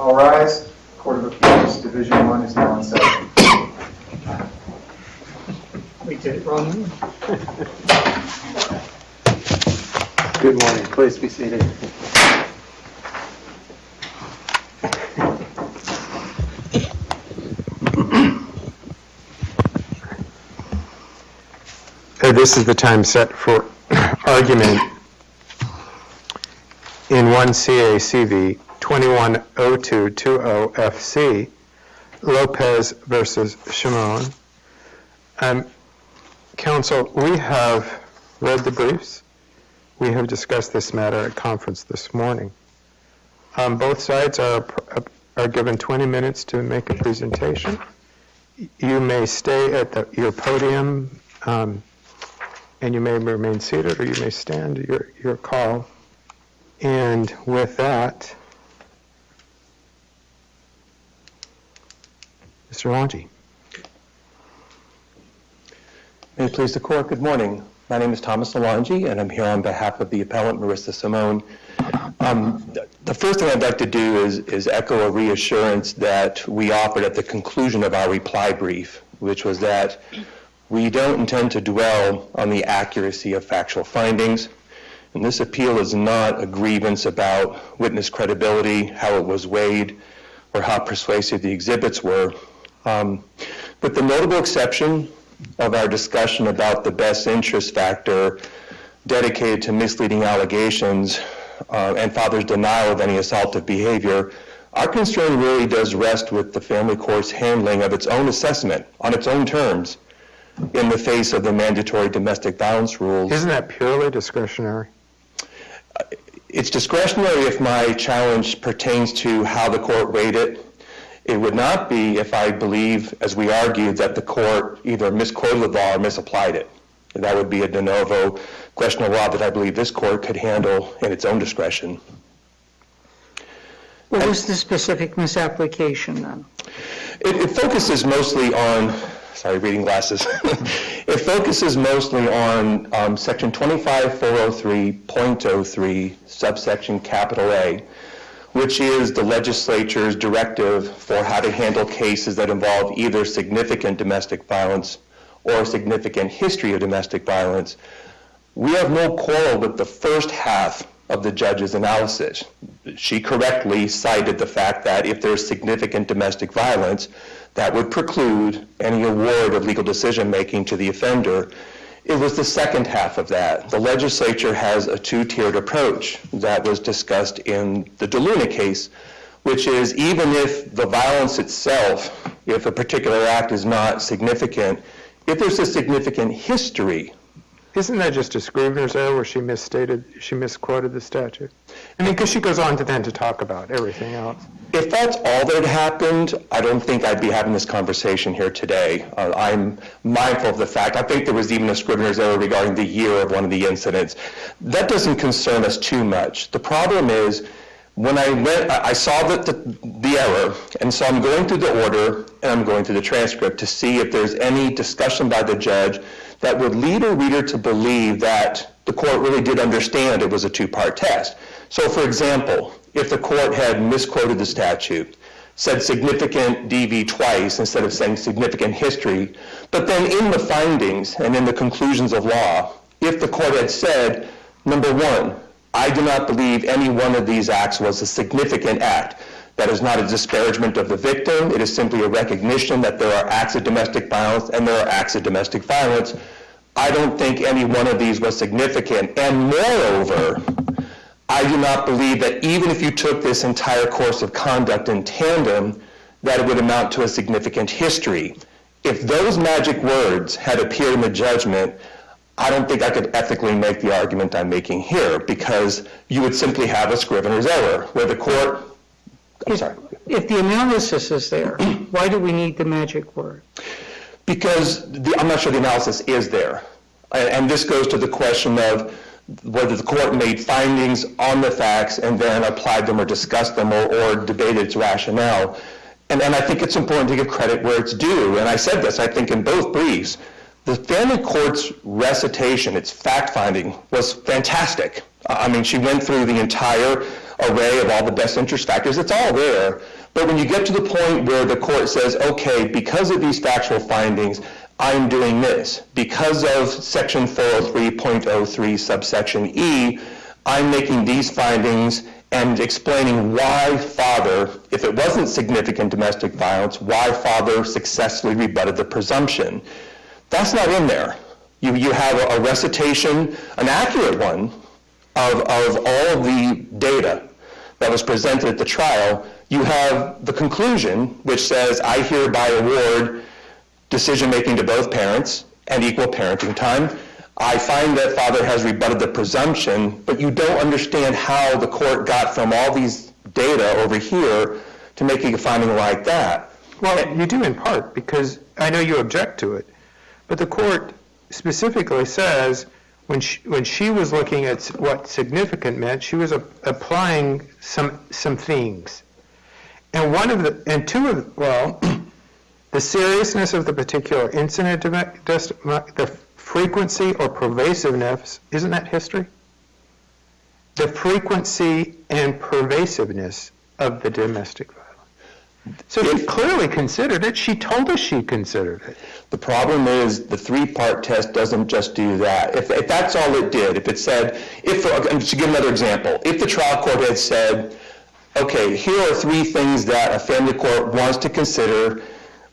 All rise. Court of Appeals, Division 1 is now in session. We did it wrong. Good morning. Please be seated. This is the time set for argument in 1 CACV 210220FC, Lopez versus Seimone. Counsel, we have read the briefs. We have discussed this matter at conference this morning. Both sides are given 20 minutes to make a presentation. You may stay at your podium, and you may remain seated, or you may stand, your call. And with that, Mr. Lange. May it please the court, good morning. My name is Thomas Lange, and I'm here on behalf of the appellant, Marissa Seimone. The first thing I'd like to do is echo a reassurance that we offered at the conclusion of our reply brief, which was that we don't intend to dwell on the accuracy of factual findings. And this appeal is not a grievance about witness credibility, how it was weighed, or how persuasive the exhibits were. With the notable exception of our discussion about the best interest factor dedicated to misleading allegations and father's denial of any assaultive behavior, our concern really does rest with the family court's handling of its own assessment on its own terms in the face of the mandatory domestic violence rules. Isn't that purely discretionary? It's discretionary if my challenge pertains to how the court weighed it. It would not be if I believe, as we argued, that the court either misquoted the law or misapplied it. That would be a de novo question of law that I believe this court could handle in its own discretion. What was the specific misapplication then? It focuses mostly on, sorry, reading glasses. It focuses mostly on section 25403.03, subsection capital A, which is the legislature's directive for how to handle cases that involve either significant domestic violence or significant history of domestic violence. We have no quarrel with the first half of the judge's analysis. She correctly cited the fact that if there's significant domestic violence, that would preclude any award of legal decision-making to the offender. It was the second half of that. The legislature has a two-tiered approach that was discussed in the DeLuna case, which is even if the violence itself, if a particular act is not significant, if there's a significant history. Isn't that just a Scrivener's error where she misquoted the statute? I mean, because she goes on to then to talk about everything else. If that's all that happened, I don't think I'd be having this conversation here today. I'm mindful of the fact, I think there was even a Scrivener's error regarding the year of one of the incidents. That doesn't concern us too much. The problem is, when I saw the error, and so I'm going through the order and I'm going through the transcript to see if there's any discussion by the judge that would lead a reader to believe that the court really did understand it was a two-part test. So for example, if the court had misquoted the statute, said significant DV twice instead of saying significant history, but then in the findings and in the conclusions of law, if the court had said, number one, I do not believe any one of these acts was a significant act. That is not a disparagement of the victim. It is simply a recognition that there are acts of domestic violence and there are acts of domestic violence. I don't think any one of these was significant. And moreover, I do not believe that even if you took this entire course of conduct in tandem, that it would amount to a significant history. If those magic words had appeared in the judgment, I don't think I could ethically make the argument I'm making here, because you would simply have a Scrivener's error where the court, If the analysis is there, why do we need the magic word? Because I'm not sure the analysis is there. And this goes to the question of whether the court made findings on the facts and then applied them or discussed them or debated its rationale. And I think it's important to give credit where it's due. And I said this, I think, in both briefs. The family court's recitation, its fact-finding, was fantastic. I mean, she went through the entire array of all the best interest factors. It's all there. But when you get to the point where the court says, okay, because of these factual findings, I'm doing this. Because of section 403.03 subsection E, I'm making these findings and explaining why father, if it wasn't significant domestic violence, why father successfully rebutted the presumption. That's not in there. You have a recitation, an accurate one, of all of the data that was presented at the trial. You have the conclusion, which says, I hereby award decision-making to both parents and equal parenting time. I find that father has rebutted the presumption, but you don't understand how the court got from all these data over here to making a finding like that. Well, you do in part, because I know you object to it, but the court specifically says when she was looking at what significant meant, she was applying some things. And the seriousness of the particular incident, the frequency or pervasiveness, isn't that history? The frequency and pervasiveness of the domestic violence. So she clearly considered it. She told us she considered it. The problem is the three-part test doesn't just do that. If that's all it did, if it said, and to give another example, if the trial court had said, okay, here are three things that a family court wants to consider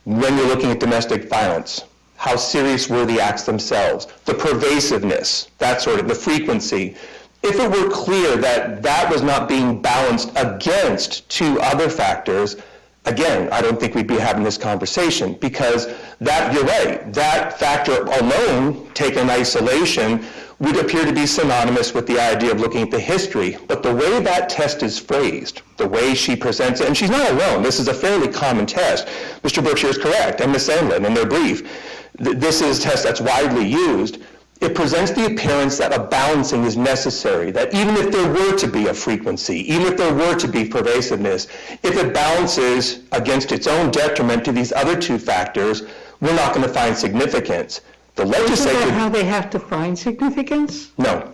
when you're looking at domestic violence. How serious were the acts themselves? The pervasiveness, that sort of, the frequency. If it were clear that that was not being balanced against two other factors, again, I don't think we'd be having this conversation, because that, you're right, that factor alone, taken in isolation, would appear to be synonymous with the idea of looking at the history. But the way that test is phrased, the way she presents it, and she's not alone, this is a fairly common test. Mr. Berkshire is correct, and Ms. Sandlin in their brief. This is a test that's widely used. It presents the appearance that a balancing is necessary, that even if there were to be a frequency, even if there were to be pervasiveness, if it balances against its own detriment to these other two factors, we're not going to find significance. The legislature... Isn't that how they have to find significance? No.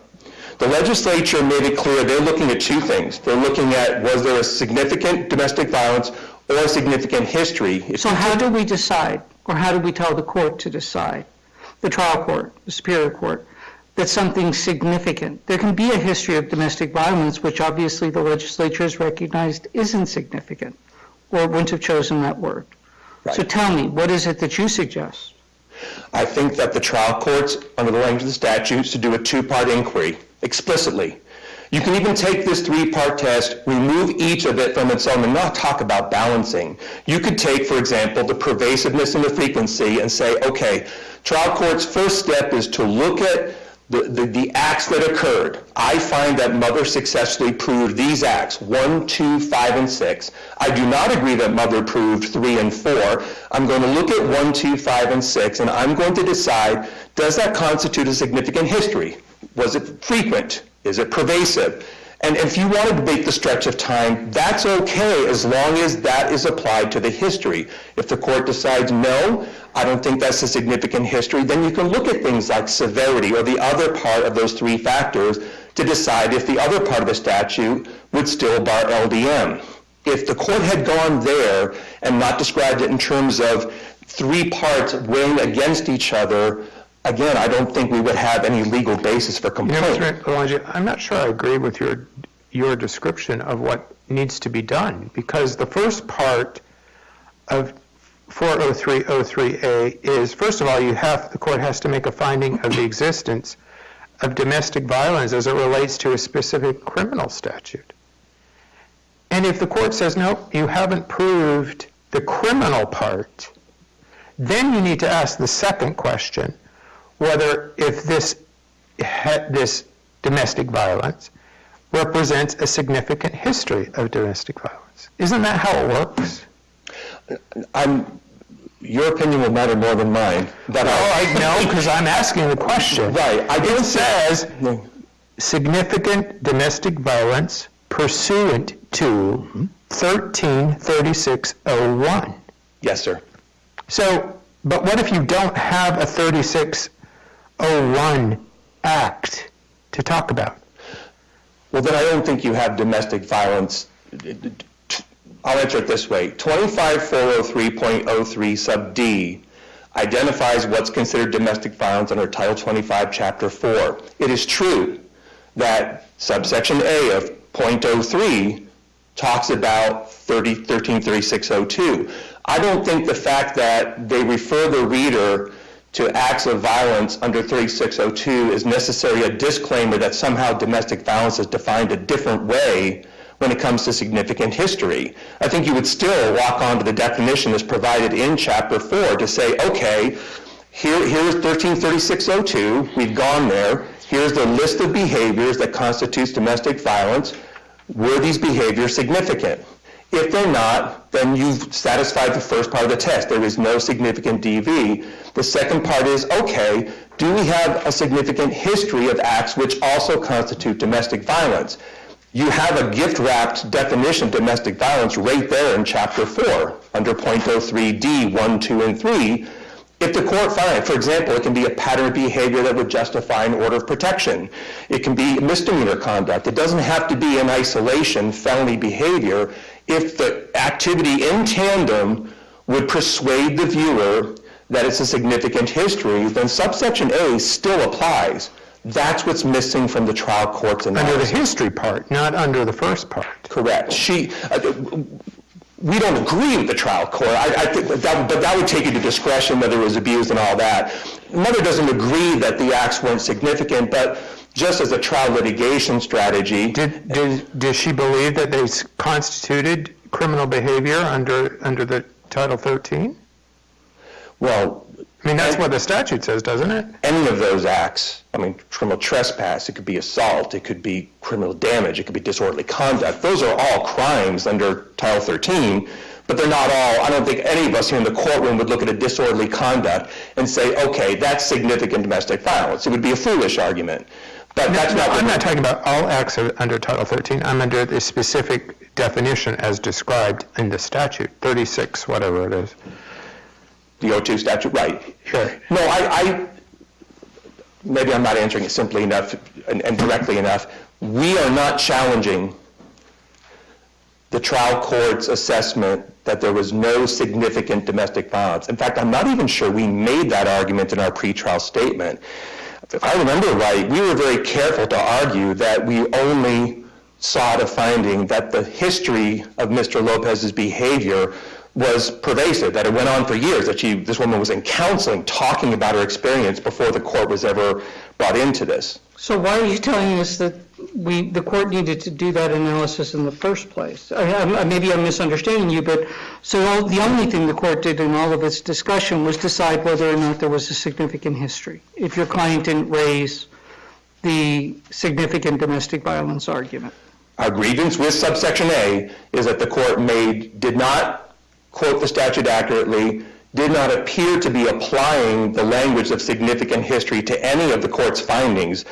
The legislature made it clear they're looking at two things. They're looking at, was there a significant domestic violence or a significant history? So how do we decide, or how do we tell the court to decide, the trial court, the superior court, that something's significant? There can be a history of domestic violence, which obviously the legislature has recognized isn't significant, or wouldn't have chosen that word. Right. So tell me, what is it that you suggest? I think that the trial courts, under the language of the statutes, to do a two-part inquiry, explicitly. You can even take this three-part test, remove each of it from its own, and not talk about balancing. You could take, for example, the pervasiveness and the frequency and say, okay, trial court's first step is to look at the acts that occurred. I find that mother successfully proved these acts, 1, 2, 5, and 6. I do not agree that mother proved 3 and 4. I'm going to look at 1, 2, 5, and 6, and I'm going to decide, does that constitute a significant history? Was it frequent? Is it pervasive? And if you want to debate the stretch of time, that's okay as long as that is applied to the history. If the court decides, no, I don't think that's a significant history, then you can look at things like severity or the other part of those three factors to decide if the other part of the statute would still bar LDM. If the court had gone there and not described it in terms of three parts weighing against each other, again, I don't think we would have any legal basis for complaint. Mr. Belangi, I'm not sure I agree with your description of what needs to be done, because the first part of 40303A is, first of all, the court has to make a finding of the existence of domestic violence as it relates to a specific criminal statute. And if the court says, no, you haven't proved the criminal part, then you need to ask the second question, whether if this domestic violence represents a significant history of domestic violence. Isn't that how it works? Your opinion will matter more than mine. I know, because I'm asking the question. Right. It says significant domestic violence pursuant to 133601. Yes, sir. So, but what if you don't have a 3601 act to talk about? well, then I don't think you have domestic violence. I'll answer it this way. 25403.03 sub D identifies what's considered domestic violence under Title 25, Chapter 4. It is true that subsection A of .03 talks about 133602. I don't think the fact that they refer the reader to acts of violence under 3602 is necessarily a disclaimer that somehow domestic violence is defined a different way when it comes to significant history. I think you would still walk on to the definition that's provided in Chapter 4 to say, okay, here's 133602, we've gone there, here's the list of behaviors that constitutes domestic violence. Were these behaviors significant? If they're not, then you've satisfied the first part of the test. There is no significant DV. The second part is, okay, do we have a significant history of acts which also constitute domestic violence? You have a gift-wrapped definition of domestic violence right there in Chapter 4 under .03D, 1, 2, and 3. If the court finds, for example, it can be a pattern of behavior that would justify an order of protection. It can be misdemeanor conduct. It doesn't have to be in isolation felony behavior. If the activity in tandem would persuade the viewer that it's a significant history, then subsection A still applies. That's what's missing from the trial court's analysis. Under the history part, not under the first part. Correct. We don't agree with the trial court. I think but that would take you to discretion, whether it was abused and all that. Mother doesn't agree that the acts weren't significant, but just as a trial litigation strategy. Did she believe that they constituted criminal behavior under the Title 13? Well, I mean, that's what the statute says, doesn't it? Any of those acts, I mean, criminal trespass, it could be assault, it could be criminal damage, it could be disorderly conduct. Those are all crimes under Title 13, but they're not all. I don't think any of us here in the courtroom would look at a disorderly conduct and say, okay, that's significant domestic violence. It would be a foolish argument. But that's not. I'm not talking about all acts under Title 13. I'm under the specific definition as described in the statute, 36, whatever it is. The O2 statute, right. Sure. No, maybe I'm not answering it simply enough and directly enough. We are not challenging the trial court's assessment that there was no significant domestic violence. In fact, I'm not even sure we made that argument in our pretrial statement. If I remember right, we were very careful to argue that we only sought a finding that the history of Mr. Lopez's behavior was pervasive, that it went on for years, that this woman was in counseling, talking about her experience before the court was ever brought into this. So why are you telling us that the court needed to do that analysis in the first place? Maybe I'm misunderstanding you, but so the only thing the court did in all of its discussion was decide whether or not there was a significant history. If your client didn't raise the significant domestic violence argument. Our grievance with subsection A is that the court did not quote the statute accurately, did not appear to be applying the language of significant history to any of the court's findings,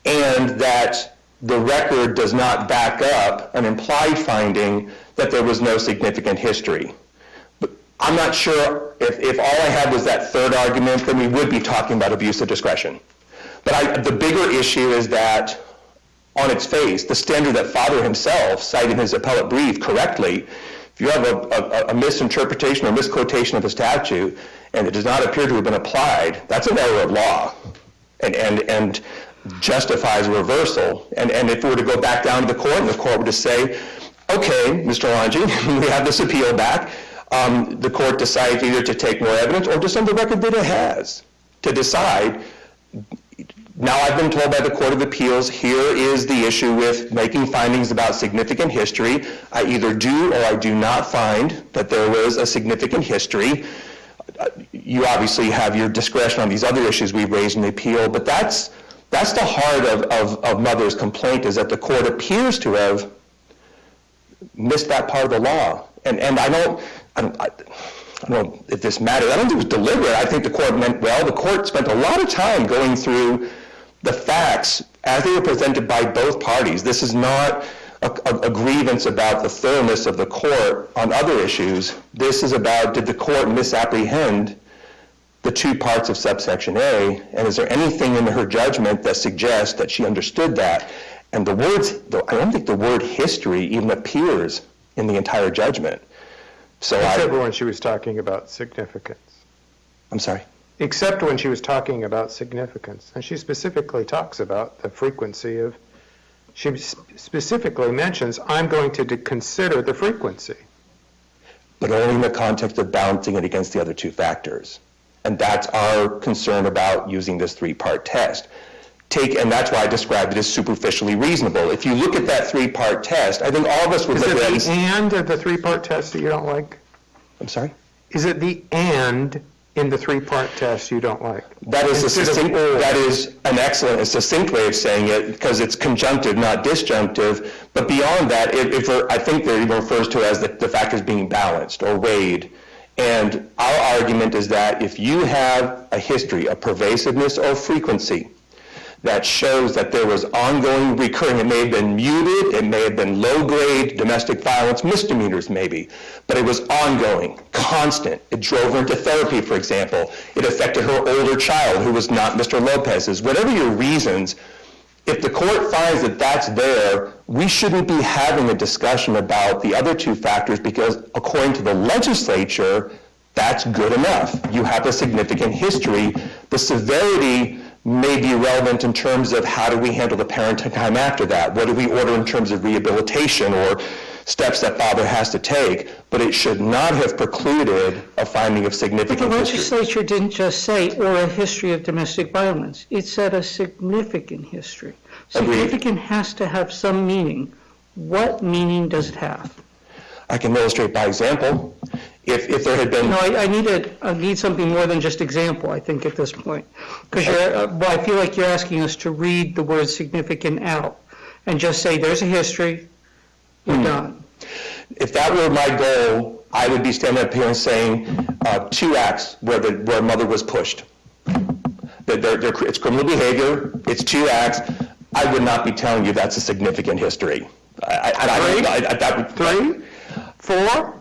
and that the record does not back up an implied finding that there was no significant history. But I'm not sure if all I had was that third argument, then we would be talking about abuse of discretion. But the bigger issue is that on its face, the standard that Father himself cited in his appellate brief correctly, if you have a misinterpretation or misquotation of the statute and it does not appear to have been applied, that's an error of law and justifies reversal. And if we were to go back down to the court and the court were to say, okay, Mr. Lange, we have this appeal back, the court decides either to take more evidence or to send the record that it has to decide. Now I've been told by the Court of Appeals, here is the issue with making findings about significant history. I either do or I do not find that there was a significant history. You obviously have your discretion on these other issues we've raised in the appeal, but that's the heart of Mother's complaint, is that the court appears to have missed that part of the law. And I don't know if this matters. I don't think it was deliberate. I think the court meant well. The court spent a lot of time going through the facts as they were presented by both parties. This is not a grievance about the thoroughness of the court on other issues. This is about, did the court misapprehend the two parts of subsection A, and is there anything in her judgment that suggests that she understood that? And I don't think the word history even appears in the entire judgment. So Except when she was talking about significance. I'm sorry? Except when she was talking about significance. And she specifically talks about the frequency of, she specifically mentions, I'm going to consider the frequency. But only in the context of balancing it against the other two factors. And that's our concern about using this three-part test. And that's why I described it as superficially reasonable. If you look at that three-part test, I think all of us would Is look it at the it. and of the three-part test that you don't like? I'm sorry? Is it the and in the three-part test you don't like? That is an excellent, a succinct way of saying it, because it's conjunctive, not disjunctive. But beyond that, I think that it refers to it as the factors being balanced or weighed. And our argument is that if you have a history of pervasiveness or frequency that shows that there was ongoing recurring, it may have been muted, it may have been low-grade domestic violence, misdemeanors maybe, but it was ongoing, constant. It drove her into therapy, for example. It affected her older child, who was not Mr. Lopez's. Whatever your reasons, if the court finds that that's there, we shouldn't be having a discussion about the other two factors, because according to the legislature, that's good enough. You have a significant history. The severity may be relevant in terms of how do we handle the parenting time after that? What do we order in terms of rehabilitation or steps that father has to take? But it should not have precluded a finding of But significant the history. legislature didn't just say, or a history of domestic violence. It said a significant history. Agreed. Significant has to have some meaning. What meaning does it have? I can illustrate by example. If there had been... No, I need something more than just example, I think, at this point. Because I feel like you're asking us to read the word significant out and just say, there's a history, we're done. If that were my goal, I would be standing up here and saying 2 acts where mother was pushed. It's criminal behavior, it's 2 acts. I would not be telling you that's a significant history. 3? 4?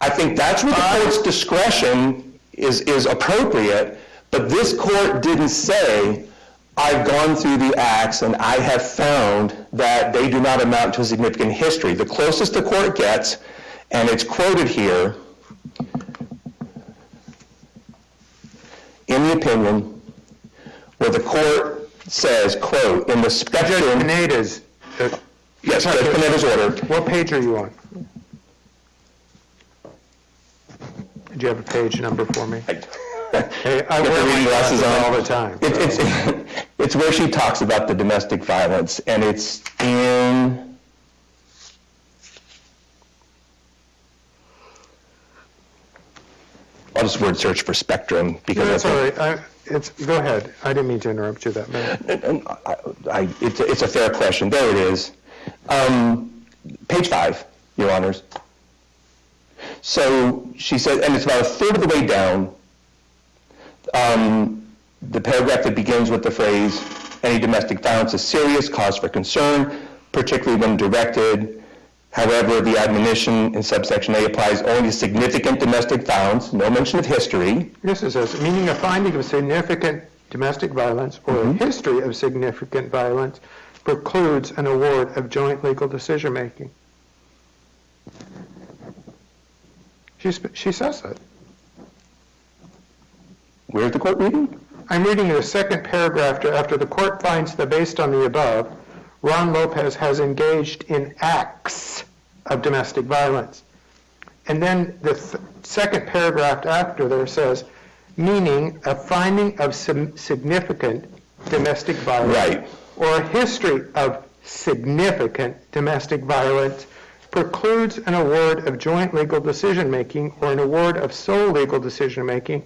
I think that's where the court's discretion is appropriate, but this court didn't say, I've gone through the acts and I have found that they do not amount to a significant history. The closest the court gets, and it's quoted here, in the opinion, where the court says, quote, in the spectrum... Judge Pineda's... Yes, Judge Pineda's order. What page are you on? Do you have a page number for me? Hey, I Get the wear reading my glasses glasses on. all the time. It's where she talks about the domestic violence, and it's in... I'll just word search for spectrum, because That's all right. Go ahead. I didn't mean to interrupt you that minute. It's a fair question. There it is. Page 5, Your Honors. So she said, and it's about a third of the way down, the paragraph that begins with the phrase, any domestic violence is serious, cause for concern, particularly when directed. However, the admonition in subsection A applies only to significant domestic violence, no mention of history. Yes, it says, meaning a finding of significant domestic violence or a history of significant violence precludes an award of joint legal decision-making. She says that. Where's the court reading? I'm reading the second paragraph after the court finds that based on the above, Ron Lopez has engaged in acts of domestic violence. And then the second paragraph after there says, meaning a finding of significant domestic violence Right. or a history of significant domestic violence precludes an award of joint legal decision-making or an award of sole legal decision-making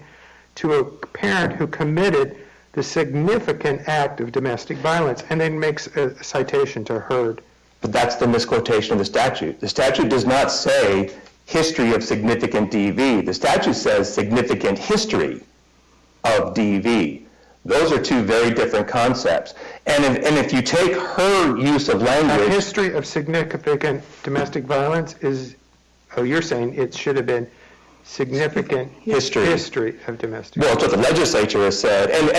to a parent who committed the significant act of domestic violence, and then makes a citation to Heard. But that's the misquotation of the statute. The statute does not say history of significant DV. The statute says significant history of DV. Those are 2 very different concepts. And if you take her use of A language... history of significant domestic violence is, you're saying it should have been significant history of domestic Well, it's what the legislature has said. And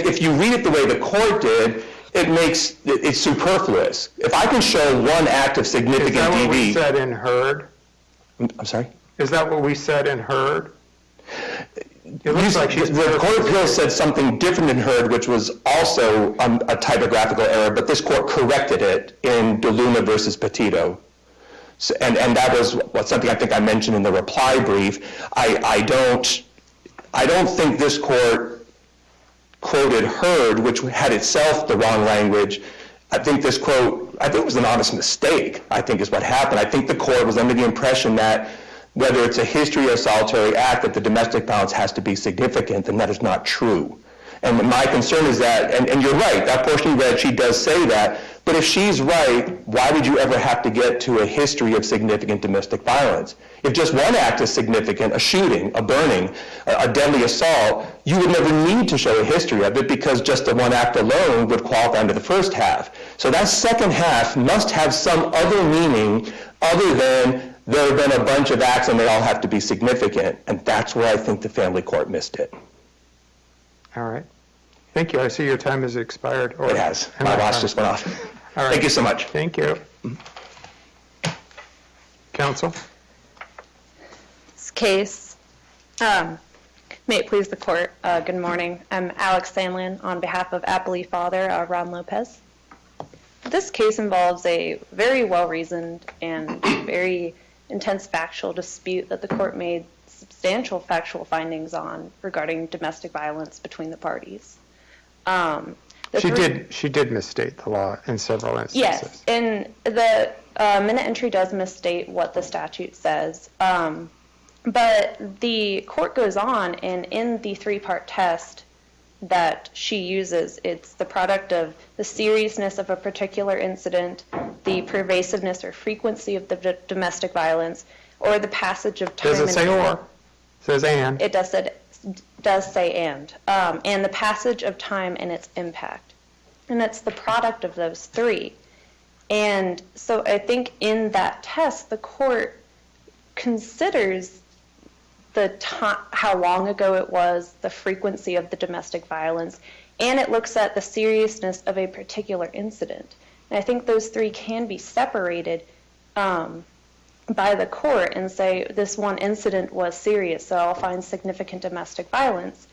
if you read it the way the court did, it's superfluous. If I can show one act of Is significant that what we DV. said in Heard? I'm sorry? Is that what we said in Heard? It looks like she's... The Court of Appeals said something different in Heard, which was also a typographical error, but this court corrected it in DeLuna versus Petito. So, and that was something I think I mentioned in the reply brief. I don't think this court quoted Heard, which had itself the wrong language. I think this quote, I think it was an honest mistake, I think is what happened. I think the court was under the impression that whether it's a history or solitary act, that the domestic violence has to be significant, and that is not true. And my concern is that, and you're right, that portion you read, she does say that, but if she's right, why would you ever have to get to a history of significant domestic violence? If just one act is significant, a shooting, a burning, a deadly assault, you would never need to show a history of it because just the one act alone would qualify under the first half. So that second half must have some other meaning other than there have been a bunch of acts and they all have to be significant, and that's where I think the family court missed it. All right. Thank you. I see your time has expired. Or It has. My watch just went off. All right. Thank you so much. Thank you. Counsel? This case, may it please the court, good morning. I'm Alex Sandlin on behalf of appellee father Ron Lopez. This case involves a very well-reasoned and very intense factual dispute that the court made substantial factual findings on regarding domestic violence between the parties. She did misstate the law in several instances. Yes, and the minute entry does misstate what the statute says, but the court goes on, and in the three-part test that she uses, it's the product of the seriousness of a particular incident, the pervasiveness or frequency of the domestic violence, or the passage of time. Does it say or? It says and. It does say and the passage of time and its impact. And it's the product of those three. And so I think in that test, the court considers the time, how long ago it was, the frequency of the domestic violence, and it looks at the seriousness of a particular incident. And I think those three can be separated by the court and say this one incident was serious, so I'll find significant domestic violence.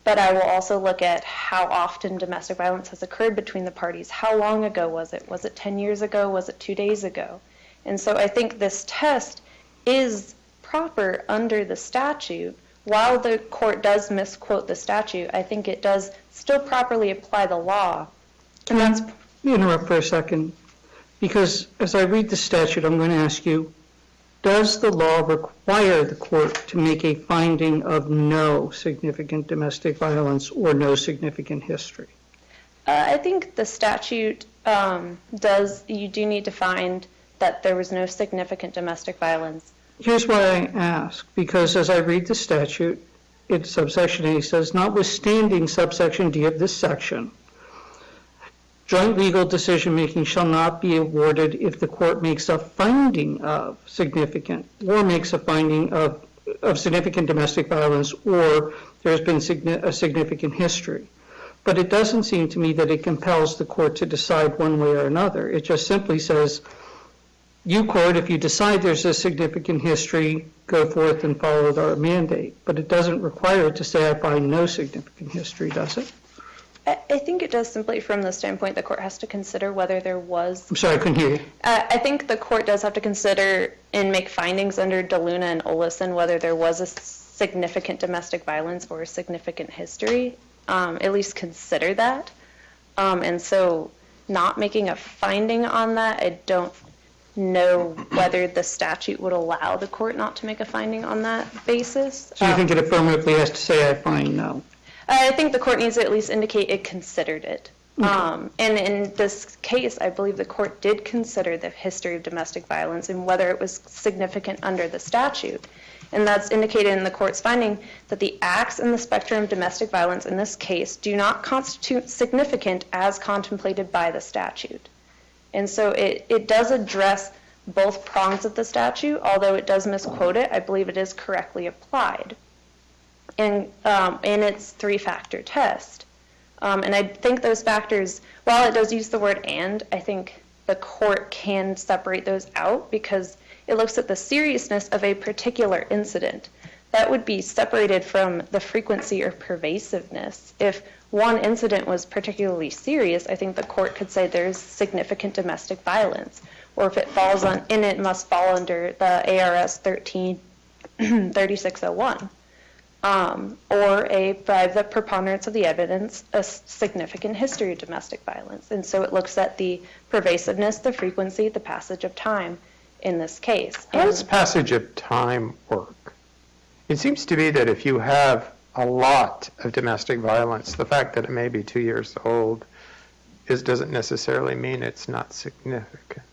But I will also look at how often domestic violence has occurred between the parties. How long ago was it? Was it 10 years ago? Was it 2 days ago? And so I think this test is proper under the statute. While the court does misquote the statute, I think it does still properly apply the law. And that's... Let me interrupt for a second, because as I read the statute, I'm going to ask you, does the law require the court to make a finding of no significant domestic violence or no significant history? I think the statute you do need to find that there was no significant domestic violence. Here's why I ask, because as I read the statute, in subsection A says, notwithstanding subsection D of this section, joint legal decision-making shall not be awarded if the court makes a finding of significant or makes a finding of significant domestic violence or there's been a significant history. But it doesn't seem to me that it compels the court to decide one way or another. It just simply says, you court, if you decide there's a significant history, go forth and follow our mandate. But it doesn't require it to say I find no significant history, does it? I think it does simply from the standpoint the court has to consider whether there was... I'm sorry, I couldn't hear you. I think the court does have to consider and make findings under DeLuna and Olison whether there was a significant domestic violence or a significant history, at least consider that. And so not making a finding on that, I don't know whether the statute would allow the court not to make a finding on that basis. So you think it affirmatively has to say I find no? I think the court needs to at least indicate it considered it. Okay. And in this case, I believe the court did consider the history of domestic violence and whether it was significant under the statute. And that's indicated in the court's finding that the acts in the spectrum of domestic violence in this case do not constitute significant as contemplated by the statute. And so it does address both prongs of the statute, although it does misquote it. I believe it is correctly applied in its three-factor test. And I think those factors, while while it does use the word and, I think the court can separate those out because it looks at the seriousness of a particular incident. That would be separated from the frequency or pervasiveness. If one incident was particularly serious, I think the court could say there's significant domestic violence. Or if it falls on, and it must fall under the ARS 3601. Or by the preponderance of the evidence, a significant history of domestic violence. And so it looks at the pervasiveness, the frequency, the passage of time in this case. How does passage of time work? It seems to me that if you have a lot of domestic violence, the fact that it may be 2 years old doesn't necessarily mean it's not significant.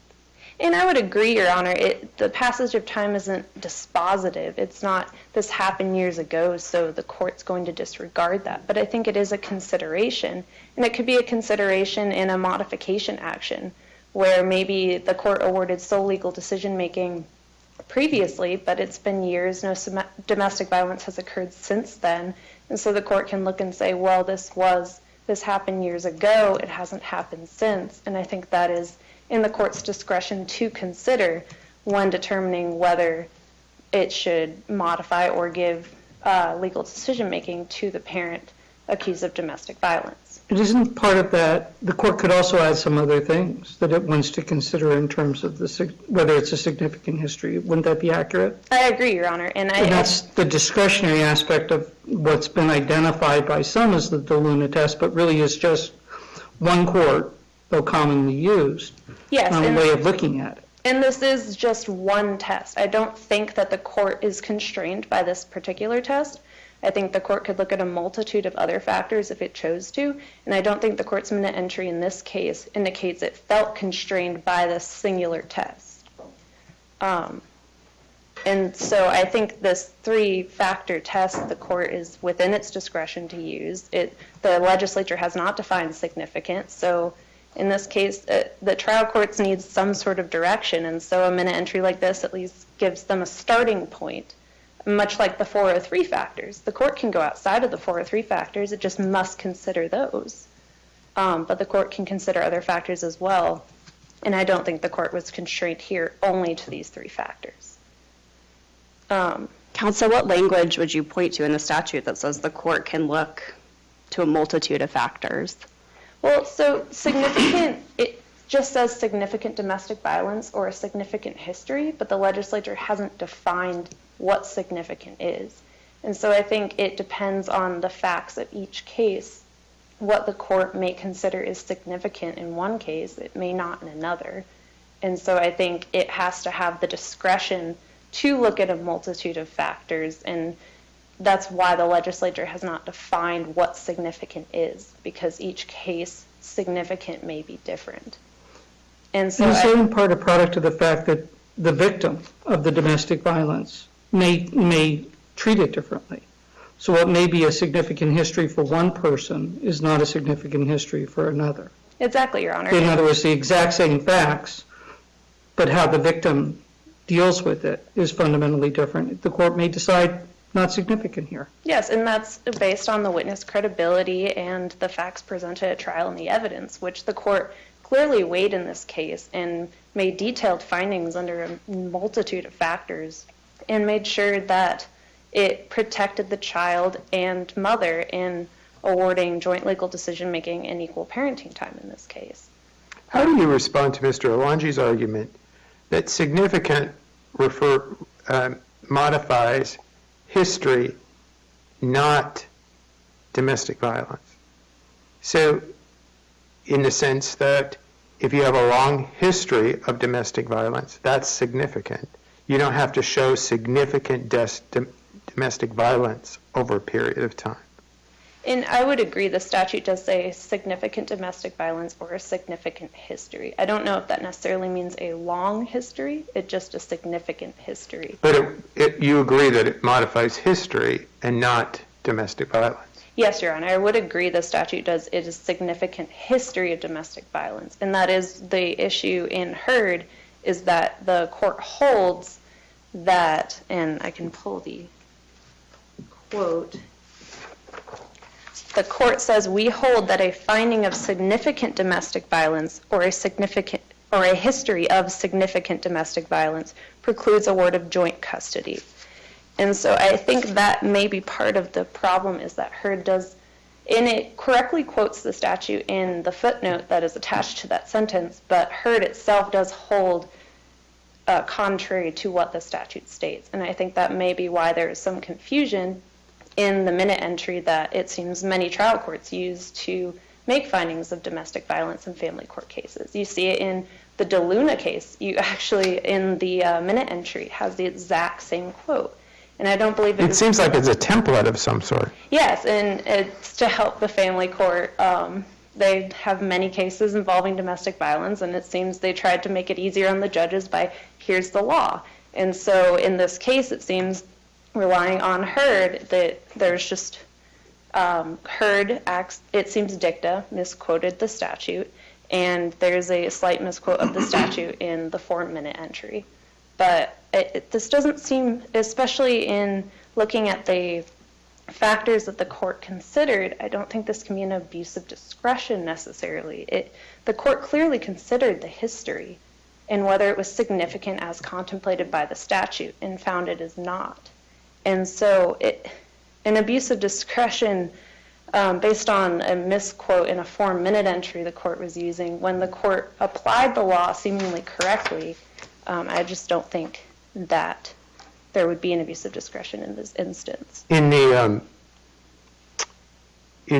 And I would agree, Your Honor, the passage of time isn't dispositive. It's not, this happened years ago, so the court's going to disregard that. But I think it is a consideration, and it could be a consideration in a modification action, where maybe the court awarded sole legal decision-making previously, but it's been years, no domestic violence has occurred since then, and so the court can look and say, well, this happened years ago, it hasn't happened since, and I think that is in the court's discretion to consider when determining whether it should modify or give legal decision-making to the parent accused of domestic violence. It isn't part of that. The court could also add some other things that it wants to consider in terms of whether it's a significant history. Wouldn't that be accurate? I agree, Your Honor. And that's the discretionary aspect of what's been identified by some as the DeLuna test, but really is just one court, though commonly used, way of looking at it. And this is just one test. I don't think that the court is constrained by this particular test. I think the court could look at a multitude of other factors if it chose to, and I don't think the court's minute entry in this case indicates it felt constrained by this singular test. And so I think this 3-factor test, the court is within its discretion to use. The legislature has not defined significant, so in this case, the trial courts need some sort of direction, and so a minute entry like this at least gives them a starting point. Much like the 403 factors. The court can go outside of the 403 factors, it just must consider those. But the court can consider other factors as well, and I don't think the court was constrained here only to these 3 factors. Counsel, what language would you point to in the statute that says the court can look to a multitude of factors? Well, so significant, it just says significant domestic violence or a significant history, but the legislature hasn't defined what significant is. And so I think it depends on the facts of each case. What the court may consider is significant in one case, it may not in another. And so I think it has to have the discretion to look at a multitude of factors, and that's why the legislature has not defined what significant is, because each case significant may be different. And so it's in part a product of the fact that the victim of the domestic violence may treat it differently. So what may be a significant history for one person is not a significant history for another. Exactly, Your Honor. In other words, the exact same facts, but how the victim deals with it is fundamentally different. The court may decide not significant here. Yes, and that's based on the witness credibility and the facts presented at trial and the evidence, which the court clearly weighed in this case and made detailed findings under a multitude of factors and made sure that it protected the child and mother in awarding joint legal decision-making and equal parenting time in this case. How do you respond to Mr. Alangi's argument that significant modifies history, not domestic violence? So, in the sense that if you have a long history of domestic violence, that's significant. You don't have to show significant domestic violence over a period of time. And I would agree the statute does say significant domestic violence or a significant history. I don't know if that necessarily means a long history, it's just a significant history. But you agree that it modifies history and not domestic violence? Yes, Your Honor, I would agree the statute does. It is significant history of domestic violence. And that is the issue in Heard, is that the court holds that, and I can pull the quote. the court says, we hold that a finding of significant domestic violence or a history of significant domestic violence precludes award of joint custody. And so I think that may be part of the problem, is that Hurd does, and it correctly quotes the statute in the footnote that is attached to that sentence, but Hurd itself does hold contrary to what the statute states. And I think that may be why there is some confusion in the minute entry that it seems many trial courts use to make findings of domestic violence in family court cases. You see it in the DeLuna case. You actually, in the minute entry, has the exact same quote. And I don't believe It seems like it's a template of some sort. Yes, and it's to help the family court. They have many cases involving domestic violence, and it seems they tried to make it easier on the judges by, here's the law. And so in this case, it seems, relying on Hurd, that there's just, Hurd acts, it seems dicta, misquoted the statute, and there's a slight misquote of the statute in the 4-minute entry. But this doesn't seem, especially in looking at the factors that the court considered, I don't think this can be an abuse of discretion necessarily. The court clearly considered the history and whether it was significant as contemplated by the statute, and found it is not. And so an abuse of discretion based on a misquote in a 4-minute entry the court was using, when the court applied the law seemingly correctly, I just don't think that there would be an abuse of discretion in this instance. In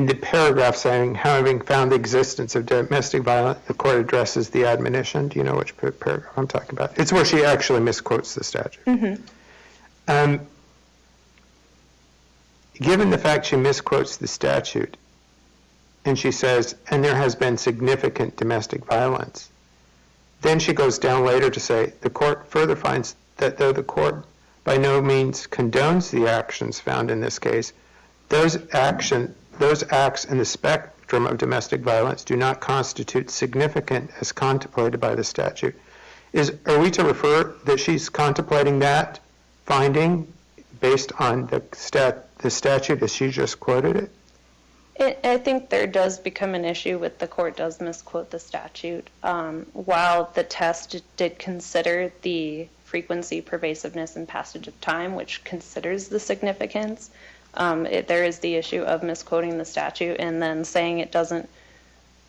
the paragraph saying, having found the existence of domestic violence, the court addresses the admonition. Do you know which paragraph I'm talking about? It's where she actually misquotes the statute. Mm-hmm. Given the fact she misquotes the statute, and she says, and there has been significant domestic violence, then she goes down later to say, the court further finds that though the court by no means condones the actions found in this case, those acts in the spectrum of domestic violence do not constitute significant as contemplated by the statute. Are we to refer that she's contemplating that finding based on the statute as she just quoted it? I think there does become an issue with the court does misquote the statute. While the test did consider the frequency, pervasiveness, and passage of time, which considers the significance, there is the issue of misquoting the statute and then saying it doesn't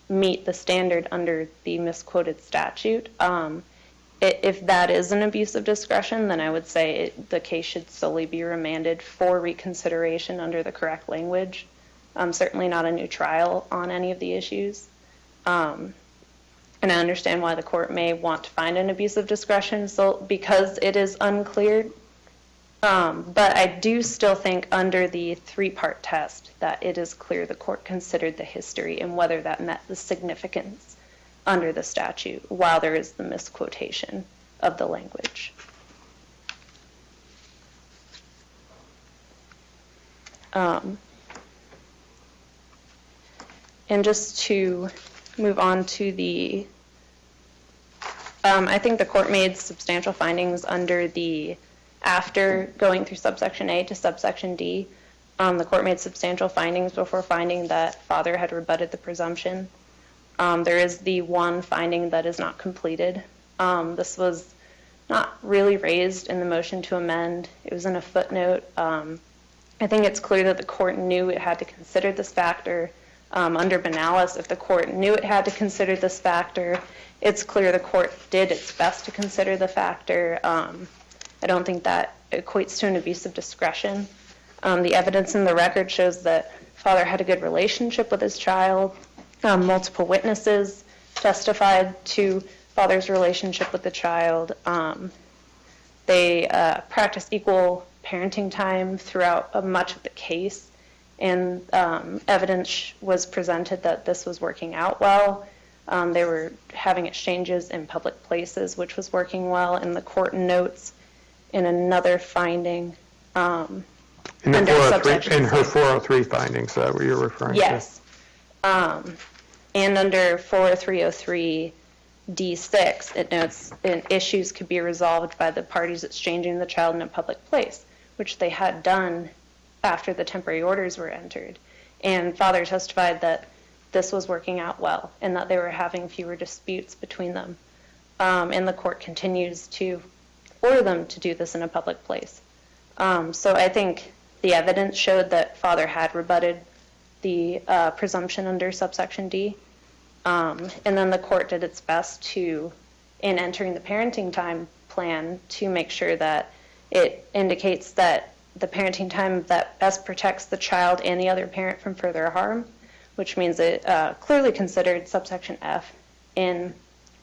meet the standard under the misquoted statute. If that is an abuse of discretion, then I would say the case should solely be remanded for reconsideration under the correct language. Certainly not a new trial on any of the issues. And I understand why the court may want to find an abuse of discretion because it is unclear. But I do still think under the 3-part test that it is clear the court considered the history and whether that met the significance under the statute while there is the misquotation of the language. And just to move on to the, I think the court made substantial findings under the, after going through subsection A to subsection D, the court made substantial findings before finding that father had rebutted the presumption. There is the one finding that is not completed. This was not really raised in the motion to amend. It was in a footnote. I think it's clear that the court knew it had to consider this factor. Under Benalis, if the court knew it had to consider this factor, it's clear the court did its best to consider the factor. I don't think that equates to an abuse of discretion. The evidence in the record shows that father had a good relationship with his child. Multiple witnesses testified to father's relationship with the child. They practiced equal parenting time throughout much of the case. And evidence was presented that this was working out well. They were having exchanges in public places, which was working well. And the court notes in another finding In her 403 findings, is that what you're referring to? Yes. And under 40303 D6, it notes issues could be resolved by the parties exchanging the child in a public place, which they had done after the temporary orders were entered. And father testified that this was working out well and that they were having fewer disputes between them. And the court continues to order them to do this in a public place. So I think the evidence showed that father had rebutted the presumption under subsection D. And then the court did its best to, in entering the parenting time plan, to make sure that it indicates that the parenting time that best protects the child and the other parent from further harm, which means it clearly considered subsection F in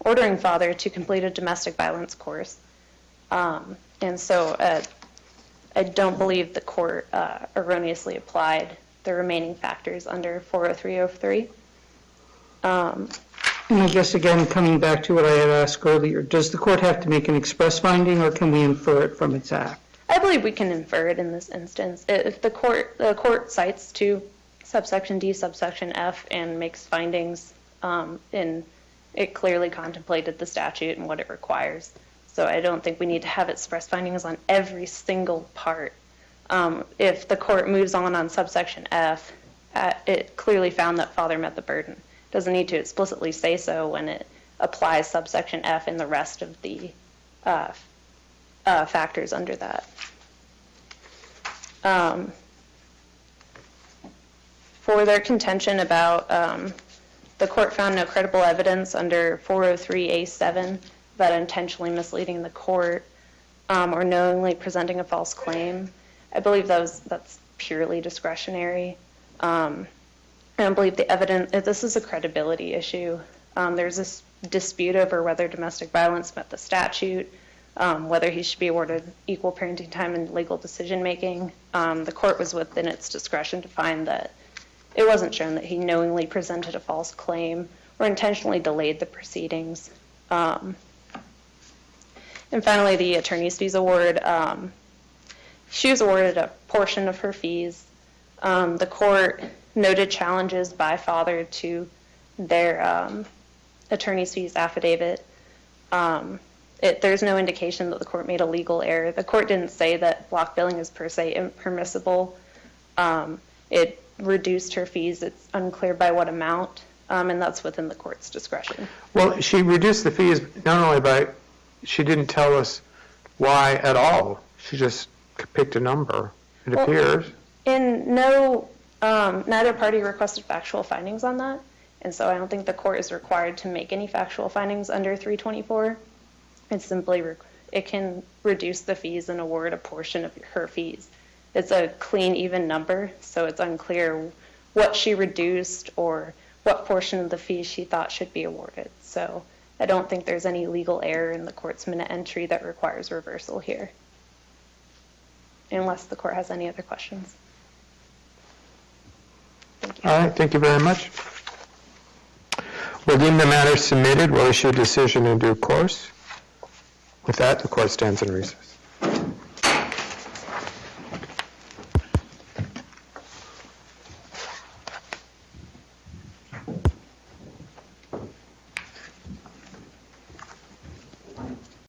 ordering father to complete a domestic violence course. And so I don't believe the court erroneously applied the remaining factors under 40303. And I guess, again, coming back to what I had asked earlier, does the court have to make an express finding, or can we infer it from its act? I believe we can infer it in this instance. If the court cites to subsection D, subsection F, and makes findings, and it clearly contemplated the statute and what it requires. So I don't think we need to have express findings on every single part. If the court moves on subsection F, it clearly found that father met the burden. Doesn't need to explicitly say so when it applies subsection F in the rest of the factors under that. For their contention about the court found no credible evidence under 403A7 about intentionally misleading the court or knowingly presenting a false claim, I believe that's purely discretionary. I don't believe the evidence, this is a credibility issue. There's this dispute over whether domestic violence met the statute, whether he should be awarded equal parenting time and legal decision making. The court was within its discretion to find that it wasn't shown that he knowingly presented a false claim or intentionally delayed the proceedings. And finally, the attorney's fees award. She was awarded a portion of her fees. The court noted challenges by father to their attorney's fees affidavit. There's no indication that the court made a legal error. The court didn't say that block billing is per se impermissible. It reduced her fees. It's unclear by what amount, and that's within the court's discretion. Well, she reduced the fees not only by, she didn't tell us why at all. She just picked a number, it appears. And neither party requested factual findings on that, and so I don't think the court is required to make any factual findings under 324. It's simply, it can reduce the fees and award a portion of her fees. It's a clean, even number, so it's unclear what she reduced or what portion of the fees she thought should be awarded. So I don't think there's any legal error in the court's minute entry that requires reversal here, unless the court has any other questions. Thank you. All right, thank you very much. We'll deem the matter submitted. We'll issue a decision in due course. With that, the court stands in recess.